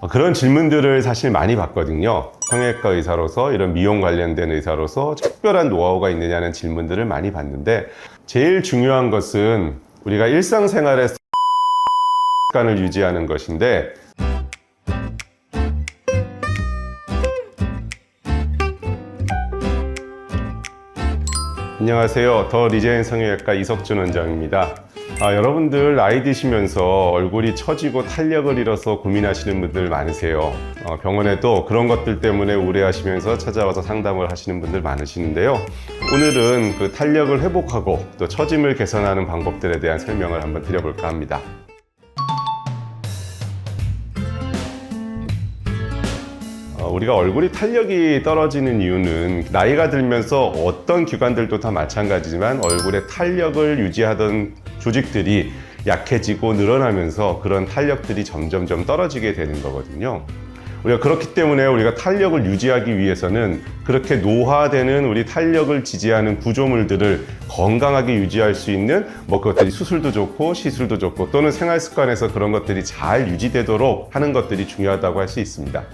그런 질문들을 사실 많이 받거든요. 성형외과 의사로서, 이런 미용 관련된 의사로서 특별한 노하우가 있느냐는 질문들을 많이 받는데, 제일 중요한 것은 우리가 일상생활에서 습관을 유지하는 것인데, 안녕하세요. 더 리제인 성형외과 이석준 원장입니다. 여러분들 나이 드시면서 얼굴이 처지고 탄력을 잃어서 고민하시는 분들 많으세요. 병원에도 그런 것들 때문에 우려하시면서 찾아와서 상담을 하시는 분들 많으시는데요. 오늘은 그 탄력을 회복하고 또 처짐을 개선하는 방법들에 대한 설명을 한번 드려볼까 합니다. 우리가 얼굴이 탄력이 떨어지는 이유는 나이가 들면서 어떤 기관들도 다 마찬가지지만 얼굴에 탄력을 유지하던 조직들이 약해지고 늘어나면서 그런 탄력들이 점점점 떨어지게 되는 거거든요. 우리가 그렇기 때문에 우리가 탄력을 유지하기 위해서는 그렇게 노화되는 우리 탄력을 지지하는 구조물들을 건강하게 유지할 수 있는 그것들이 수술도 좋고 시술도 좋고 또는 생활 습관에서 그런 것들이 잘 유지되도록 하는 것들이 중요하다고 할 수 있습니다.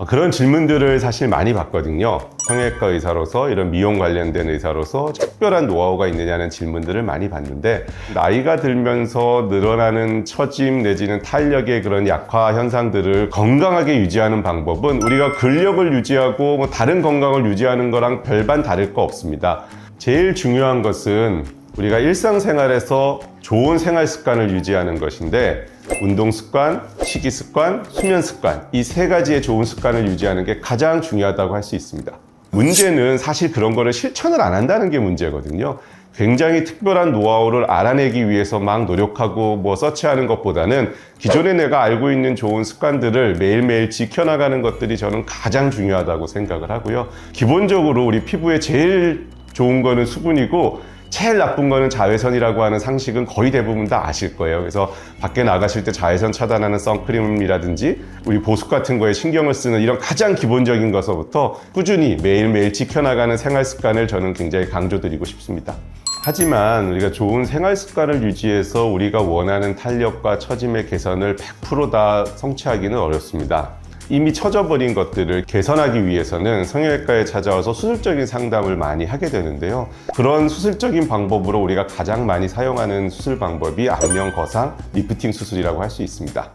그런 질문들을 사실 많이 받거든요. 성형외과 의사로서, 이런 미용 관련된 의사로서 특별한 노하우가 있느냐는 질문들을 많이 받는데, 나이가 들면서 늘어나는 처짐 내지는 탄력의 그런 약화 현상들을 건강하게 유지하는 방법은 우리가 근력을 유지하고 다른 건강을 유지하는 거랑 별반 다를 거 없습니다. 제일 중요한 것은 우리가 일상생활에서 좋은 생활 습관을 유지하는 것인데, 운동 습관, 식이 습관, 수면 습관, 이 세 가지의 좋은 습관을 유지하는 게 가장 중요하다고 할 수 있습니다. 문제는 사실 그런 거를 실천을 안 한다는 게 문제거든요. 굉장히 특별한 노하우를 알아내기 위해서 막 노력하고 서치하는 것보다는 기존에 내가 알고 있는 좋은 습관들을 매일매일 지켜나가는 것들이 저는 가장 중요하다고 생각을 하고요. 기본적으로 우리 피부에 제일 좋은 거는 수분이고 제일 나쁜 거는 자외선이라고 하는 상식은 거의 대부분 다 아실 거예요. 그래서 밖에 나가실 때 자외선 차단하는 선크림이라든지 우리 보습 같은 거에 신경을 쓰는 이런 가장 기본적인 것부터 꾸준히 매일매일 지켜나가는 생활 습관을 저는 굉장히 강조드리고 싶습니다. 하지만 우리가 좋은 생활 습관을 유지해서 우리가 원하는 탄력과 처짐의 개선을 100% 다 성취하기는 어렵습니다. 이미 처져버린 것들을 개선하기 위해서는 성형외과에 찾아와서 수술적인 상담을 많이 하게 되는데요. 그런 수술적인 방법으로 우리가 가장 많이 사용하는 수술 방법이 안면 거상 리프팅 수술이라고 할 수 있습니다.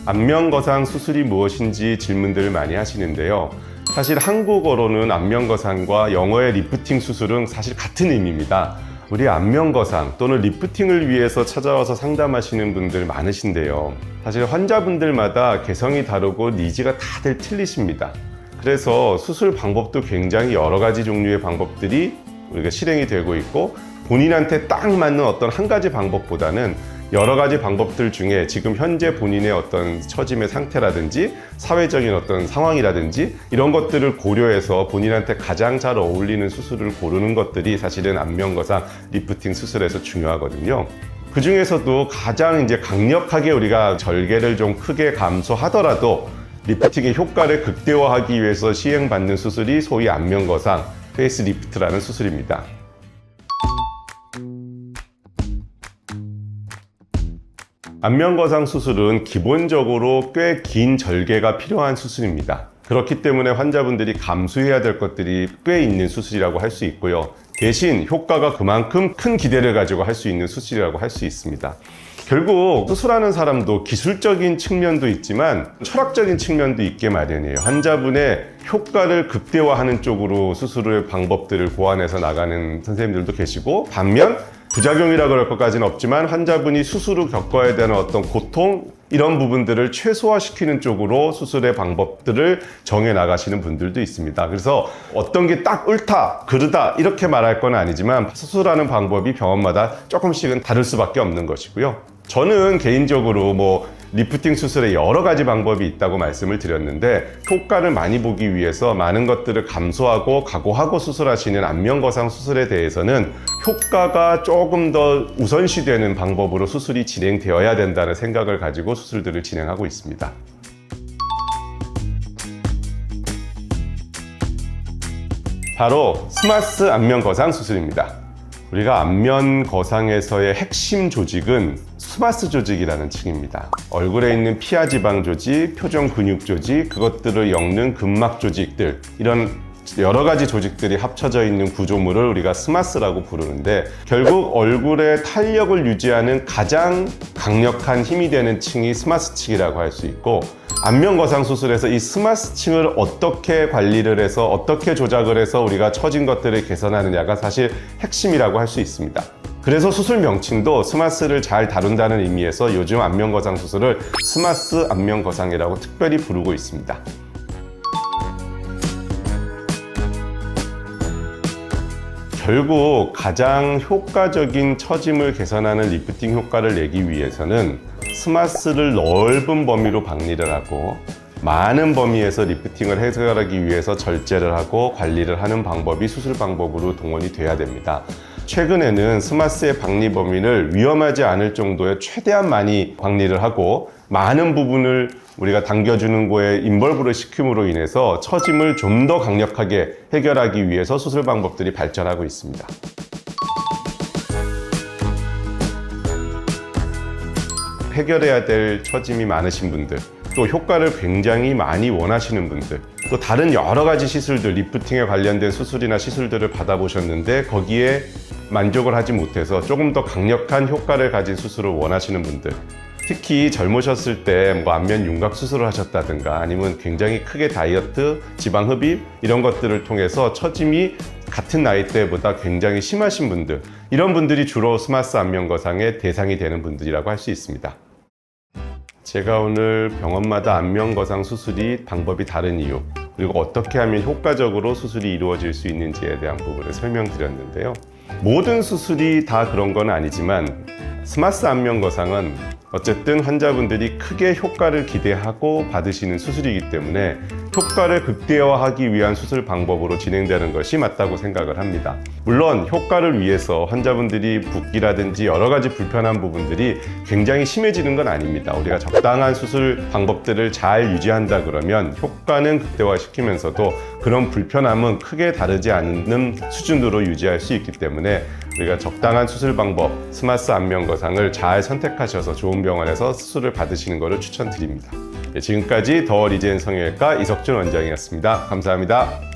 안면 거상 수술이 무엇인지 질문들을 많이 하시는데요. 사실 한국어로는 안면 거상과 영어의 리프팅 수술은 사실 같은 의미입니다. 우리 안면 거상 또는 리프팅을 위해서 찾아와서 상담하시는 분들 많으신데요. 사실 환자분들마다 개성이 다르고 니즈가 다들 틀리십니다. 그래서 수술 방법도 굉장히 여러 가지 종류의 방법들이 우리가 실행이 되고 있고, 본인한테 딱 맞는 어떤 한 가지 방법보다는 여러 가지 방법들 중에 지금 현재 본인의 어떤 처짐의 상태라든지 사회적인 어떤 상황이라든지 이런 것들을 고려해서 본인한테 가장 잘 어울리는 수술을 고르는 것들이 사실은 안면 거상 리프팅 수술에서 중요하거든요. 그 중에서도 가장 강력하게 우리가 절개를 좀 크게 감소하더라도 리프팅의 효과를 극대화하기 위해서 시행받는 수술이 소위 안면 거상 페이스 리프트라는 수술입니다. 안면 거상 수술은 기본적으로 꽤 긴 절개가 필요한 수술입니다. 그렇기 때문에 환자분들이 감수해야 될 것들이 꽤 있는 수술이라고 할 수 있고요. 대신 효과가 그만큼 큰 기대를 가지고 할 수 있는 수술이라고 할 수 있습니다. 결국 수술하는 사람도 기술적인 측면도 있지만 철학적인 측면도 있게 마련이에요. 환자분의 효과를 극대화하는 쪽으로 수술의 방법들을 고안해서 나가는 선생님들도 계시고, 반면 부작용이라 그럴 것까지는 없지만 환자분이 수술을 겪어야 되는 어떤 고통, 이런 부분들을 최소화시키는 쪽으로 수술의 방법들을 정해 나가시는 분들도 있습니다. 그래서 어떤 게 딱 옳다, 그르다 이렇게 말할 건 아니지만 수술하는 방법이 병원마다 조금씩은 다를 수밖에 없는 것이고요. 저는 개인적으로 리프팅 수술에 여러 가지 방법이 있다고 말씀을 드렸는데, 효과를 많이 보기 위해서 많은 것들을 감소하고 각오하고 수술하시는 안면 거상 수술에 대해서는 효과가 조금 더 우선시되는 방법으로 수술이 진행되어야 된다는 생각을 가지고 수술들을 진행하고 있습니다. 바로 스마스 안면 거상 수술입니다. 우리가 안면 거상에서의 핵심 조직은 스마스 조직이라는 층입니다. 얼굴에 있는 피하 지방 조직, 표정 근육 조직, 그것들을 엮는 근막 조직들, 이런 여러 가지 조직들이 합쳐져 있는 구조물을 우리가 스마스라고 부르는데, 결국 얼굴의 탄력을 유지하는 가장 강력한 힘이 되는 층이 스마스 층이라고 할 수 있고, 안면 거상 수술에서 이 스마스 층을 어떻게 관리를 해서 어떻게 조작을 해서 우리가 처진 것들을 개선하느냐가 사실 핵심이라고 할 수 있습니다. 그래서 수술 명칭도 스마스를 잘 다룬다는 의미에서 요즘 안면 거상 수술을 스마스 안면 거상이라고 특별히 부르고 있습니다. 결국 가장 효과적인 처짐을 개선하는 리프팅 효과를 내기 위해서는 스마스를 넓은 범위로 박리를 하고 많은 범위에서 리프팅을 해결하기 위해서 절제를 하고 관리를 하는 방법이 수술 방법으로 동원이 돼야 됩니다. 최근에는 스마스의 박리 범위를 위험하지 않을 정도의 최대한 많이 박리를 하고 많은 부분을 우리가 당겨주는 거에 인벌브를 시킴으로 인해서 처짐을 좀 더 강력하게 해결하기 위해서 수술 방법들이 발전하고 있습니다. 해결해야 될 처짐이 많으신 분들, 또 효과를 굉장히 많이 원하시는 분들, 또 다른 여러 가지 시술들, 리프팅에 관련된 수술이나 시술들을 받아보셨는데 거기에 만족을 하지 못해서 조금 더 강력한 효과를 가진 수술을 원하시는 분들, 특히 젊으셨을 때 뭐 안면 윤곽 수술을 하셨다든가 아니면 굉장히 크게 다이어트, 지방 흡입 이런 것들을 통해서 처짐이 같은 나이대보다 굉장히 심하신 분들, 이런 분들이 주로 스마스 안면 거상의 대상이 되는 분들이라고 할 수 있습니다. 제가 오늘 병원마다 안면 거상 수술이 방법이 다른 이유, 그리고 어떻게 하면 효과적으로 수술이 이루어질 수 있는지에 대한 부분을 설명드렸는데요. 모든 수술이 다 그런 건 아니지만 스마스 안면 거상은 어쨌든 환자분들이 크게 효과를 기대하고 받으시는 수술이기 때문에 효과를 극대화하기 위한 수술 방법으로 진행되는 것이 맞다고 생각을 합니다. 물론 효과를 위해서 환자분들이 붓기라든지 여러 가지 불편한 부분들이 굉장히 심해지는 건 아닙니다. 우리가 적당한 수술 방법들을 잘 유지한다 그러면 효과는 극대화시키면서도 그런 불편함은 크게 다르지 않는 수준으로 유지할 수 있기 때문에 우리가 적당한 수술 방법, 스마스 안면 거상을 잘 선택하셔서 좋은 병원에서 수술을 받으시는 것을 추천드립니다. 지금까지 더 리젠 성형외과 이석준 원장이었습니다. 감사합니다.